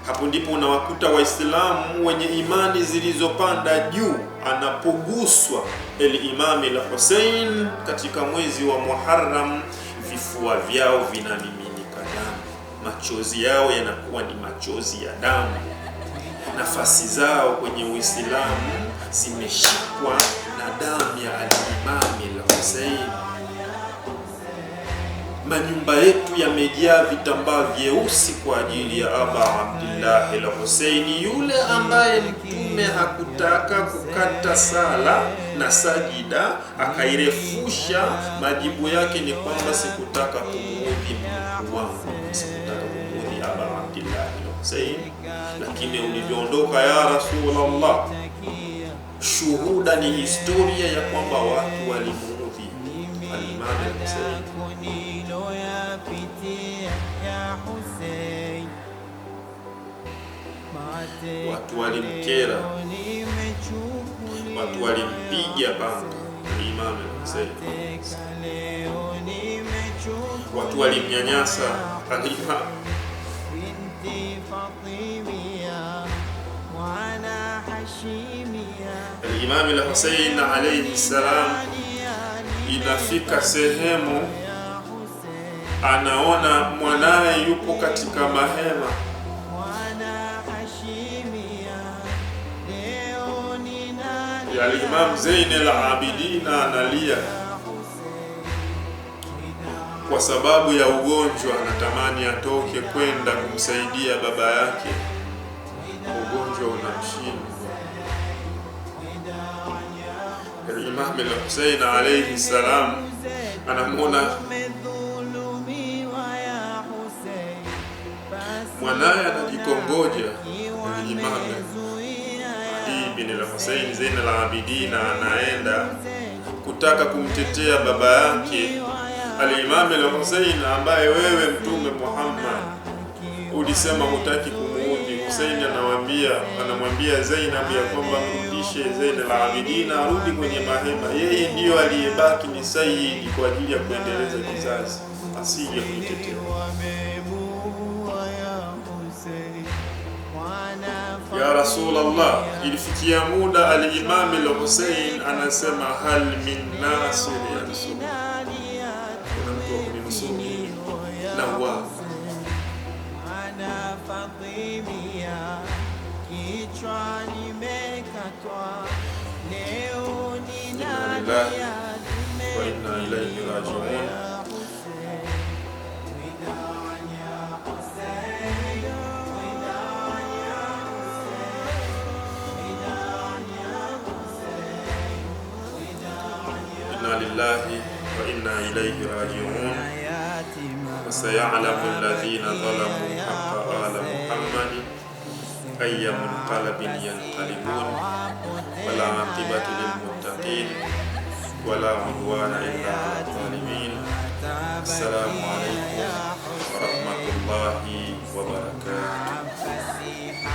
Hapo ndipo unawakuta Waislamu wenye imani zilizopanda juu, anapoguswa al-Imam al-Hussein katika mwezi wa Muharram, vifua vyao vinamiminika damu, machozi yao yanakuwa ni machozi ya damu. Nafasi zao kwenye Uislamu zimeshikwa na damu ya al-Imam al-Hussein. Manyumba yetu yamejaa vitambaa vyeusi kwa ajili ya Aba Abdillah al-Husaini, yule ambaye Mtume hakutaka kukata sala na sajida akairefusha. Majibu yake ni kwamba sikutaka kumuudhi Mungu wangu, sikutaka kumuudhi Aba Abdillah al-Husaini, lakini ulivyoondoka ya Rasulullah, shuhuda ni historia ya kwamba watu walimuudhi al-Imam al-Husaini. Watu walimkera, watu walimpiga panga Imam al-Hussein, watu walimnyanyasa al-Imam. Al-Imam al-Hussein alayhi salam, inafika sehemu anaona mwanae yupo katika mahema, Al-Imam Zain al-Abidin analia kwa sababu ya ugonjwa, anatamani atoke kwenda kumsaidia baba yake, ugonjwa unamshinda. Al-Imam al-Hussein alayhi salam anamwona mwanaye anajikongoja. Al-Imam bin al-Hussein Zain al-Abidin anaenda kutaka kumtetea baba yake al-Imam al-Hussein, ambaye wewe Mtume Muhammad ulisema hutaki kumuudhi. Hussein anamwambia Zainab ya kwamba mrudishe Zain al-Abidin arudi kwenye mahema, yeye ndiyo aliyebaki ni sayyidi kwa ajili ya kuendeleza kizazi, asije kuitetea. Ya Rasulullah, ilifikia muda al-Imam al-Hussein anasema hal min nasir ya Rasulullah, kuna mtu wa kuninusuru na wa wa inna ilayhi raji'un. Inna lillahi wa inna ilayhi raji'un. Fasayalamu alladhina zalamu haqqa ala Muhammadin ayya munqalabin yanqalibun wala aqibatu lil muttaqin wala udwana illa ala zalimin. Assalamu alaykum wa rahmatullahi wa barakatuh.